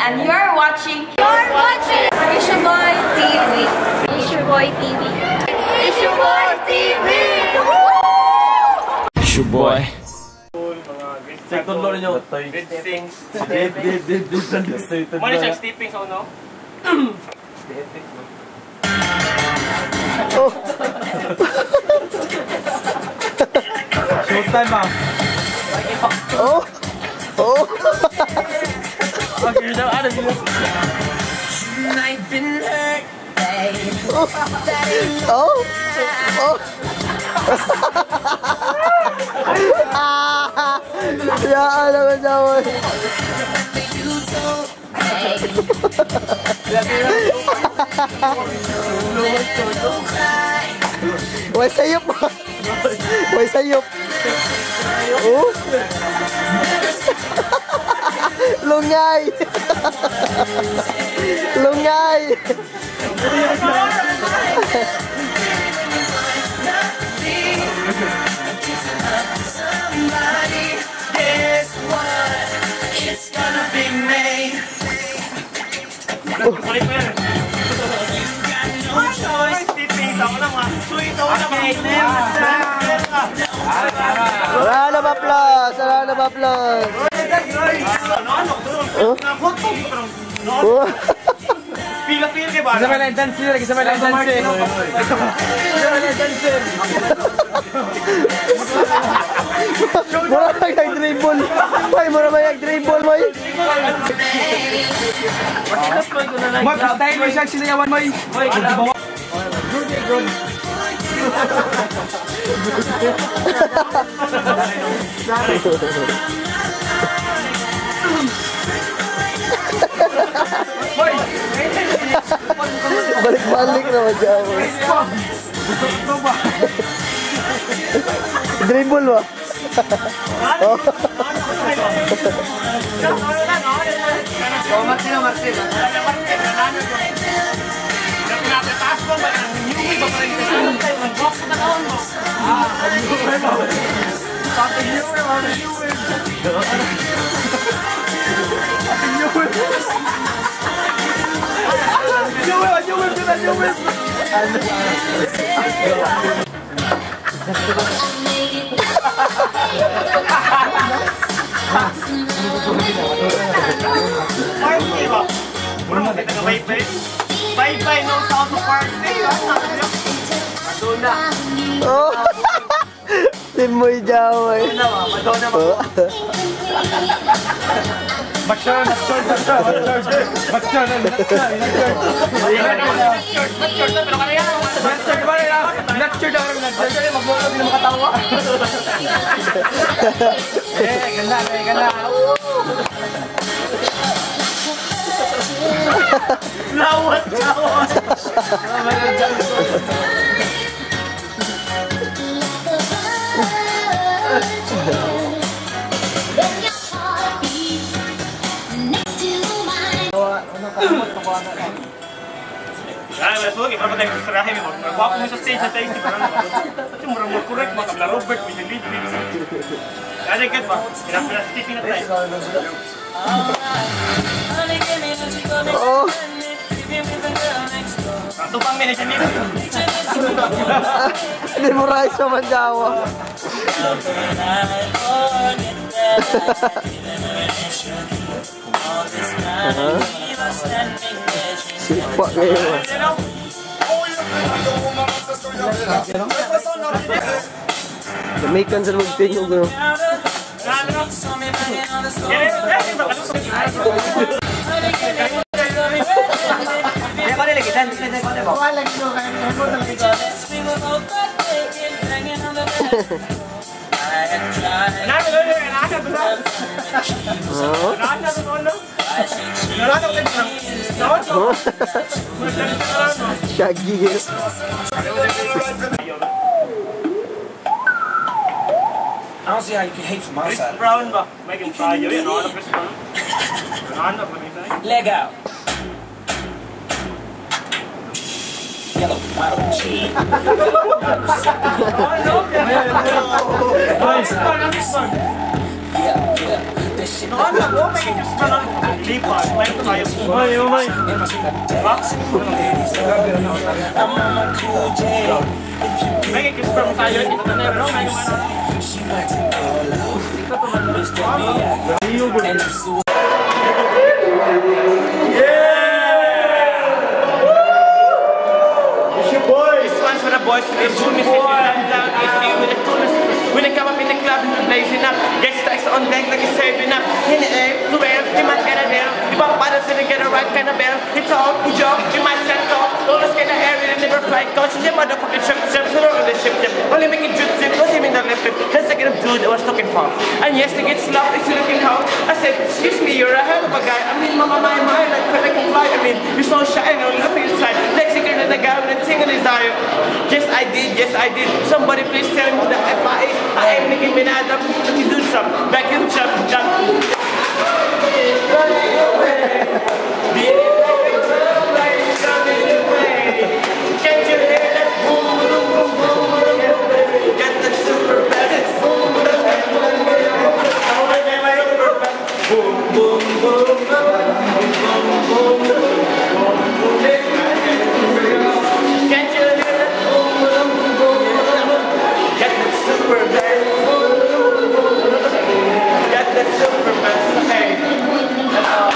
And you're watching Issueboy TV. Issueboy TV. Issueboy TV! Issueboy. Second floor nyo. Grade 6. Muna siya stepping sa uno. Showtime ah. Oh! Oh! Okay, now ano dito? Oh! Oh! Ya naman naman. Way sayop. Way sayop. Oh. Lungay. Lungay. Guess what? It's gonna be me. Balik mo yan. Stepping sa uno mga. Wala na ba-plus? Wala na ba-plus? Pila-pila kayo ba? Isa may lang dancer. Isa may lang dancer. Mura ba yung dribble? May, mura ba yung dribble, may? Moy, pastay mo siya sinayawan, Moy. Good. Balik-balik naman siya. Dribble ba? Bye-bye, no sound of party. Madonna. Oh! Timoy Jaway. Madonna mo. Matchon. Ganda. Lawat jawa. Mas lagi berapa tadi terakhir ni, bawa aku mesti stage aja ini barang. Cuma orang mau korek, maka bila Robert bisa lead ni. Ada ket bah, kira-kira stick ni tak? Oh! Satu pang manager ni. Hindi mo rais naman Jawa. Sipak kayo. Damikan sa magtingog no. Shaggy. I don't see how you can hate from outside. Brown ba? May kang tayo yan, ano Chris Brown? Ano ba nito? Leg out. Yellow bottle cheese. Yeah. This Nakanta ko, may kikis na lang. Lipat, may tayo. Ay, umay. Ha? May kikis pa mo tayo. Ito na yun, may kumano. For the boys, they shoot me sitting down, easy with the coolest. When they come up in the club, blazing up. Get stacks on deck like it's saving up. In the air, to air, you might get a there. You might find us and get a right kind of bell. It's all, you jump, you might set off. Don't let's get the air and never fly. Coach, you motherfucking ship, so don't the ship. Only make it drip, drip, cause him in the left lip. That's the kind of dude I was looking for. And yes, they get slapped, it's looking how. I said, excuse me, you're a hell of a guy. I mean, mama, my mind, like I can fly. I mean, you're so shy, and look inside. Lexington and the guy with a tingle desire. Yes, I did, yes, I did. Somebody please tell me who the F I is. I ain't making me mad up. Let me do something. Back in jump, jump. Running away. Beating like a drum, like it's coming away. Can't you hear that boom, boom, boom, boom, boom? Got the super bass. Boom, boom, boom, boom, boom, boom, boom, boom, boom, boom. Can't you hear that boom, boom, boom, boom? Got the super bass. Got the super bass. Hey, that's all.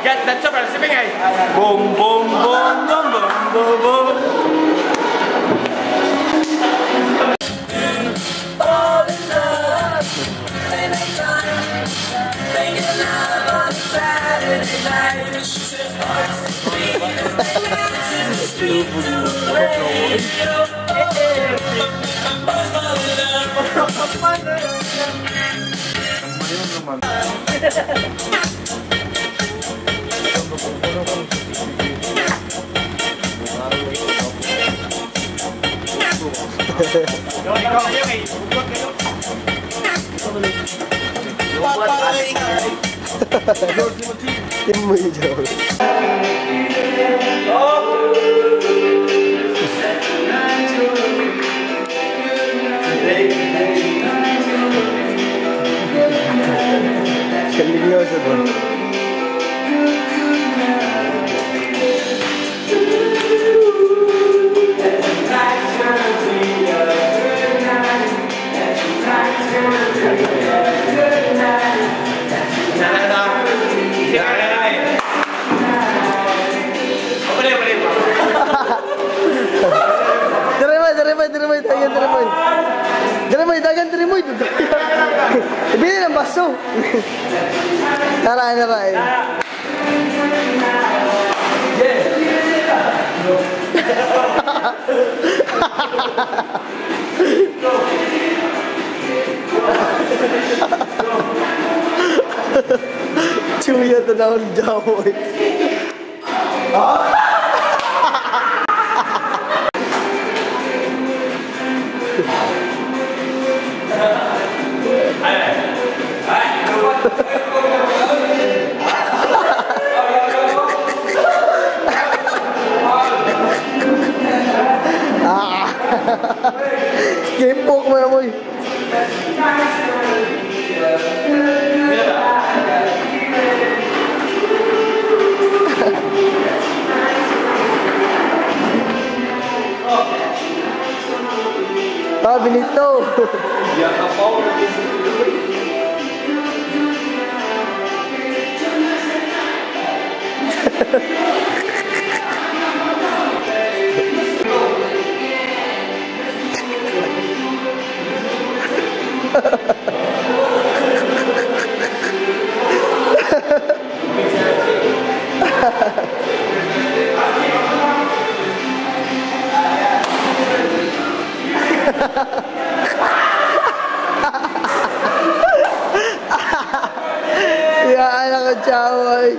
Get that super sipping ay. Boom boom boom boom boom boom boom. Fall in love in a time. Making love on Saturday night. She says hearts beat and sleep away. Tim mo yun, Joel. Galing nyo sa doon. Diremoy. Ibili ng baso. Naray. Chuya to daw ng jawoy. Game po ko mo moy. Ah, Benito. Ya anak cawai.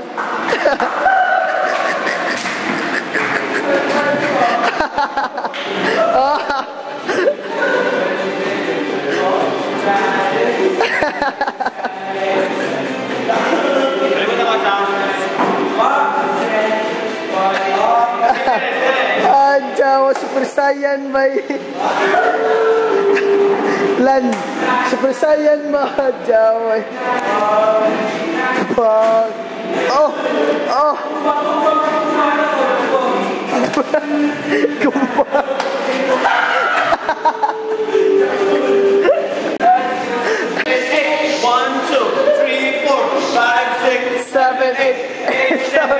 Jawa Super Saiyan baik. Lan Super Saiyan mah Jawa. Oh. Kumpul. 7, 8, 7, 6,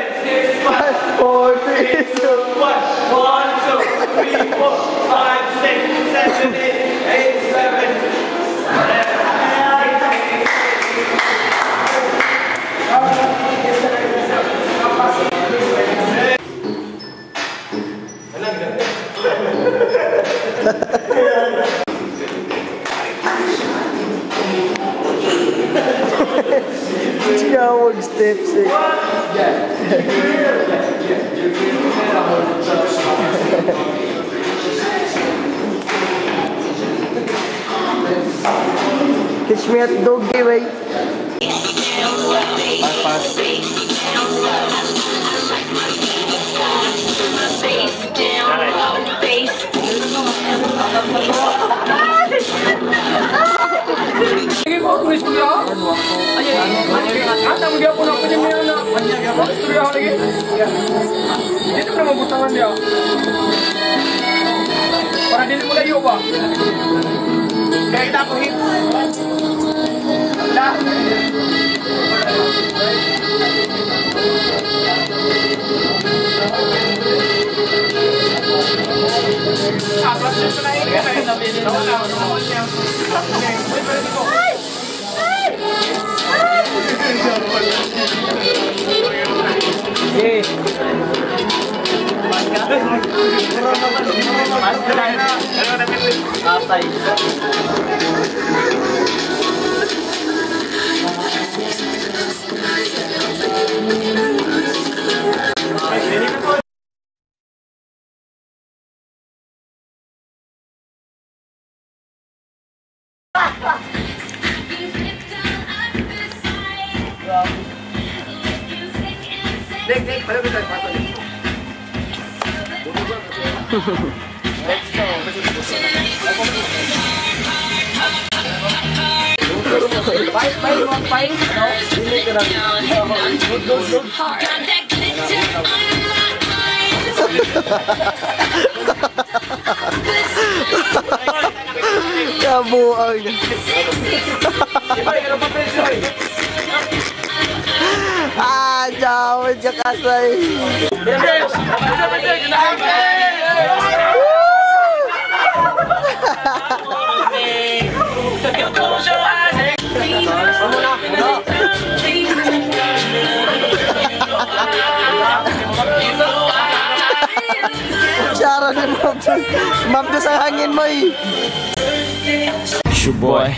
5, 4, 3, 2, 1. 1, 2, 3, 4, 5, 6, 7, 8, 7. Tinawag steps eh. Teach me at doggy way. Para dili mo layo ba? Kaya kita ko hit. Dah. Apa sih sebenarnya kayak nabi ini namanya? Dek, pada kita masuk nih. Let's go. Baik. Ini kena. Good. Kamu Jawa Jakasai. Cara ni mabdo sa hangin mo eh. It's your boy.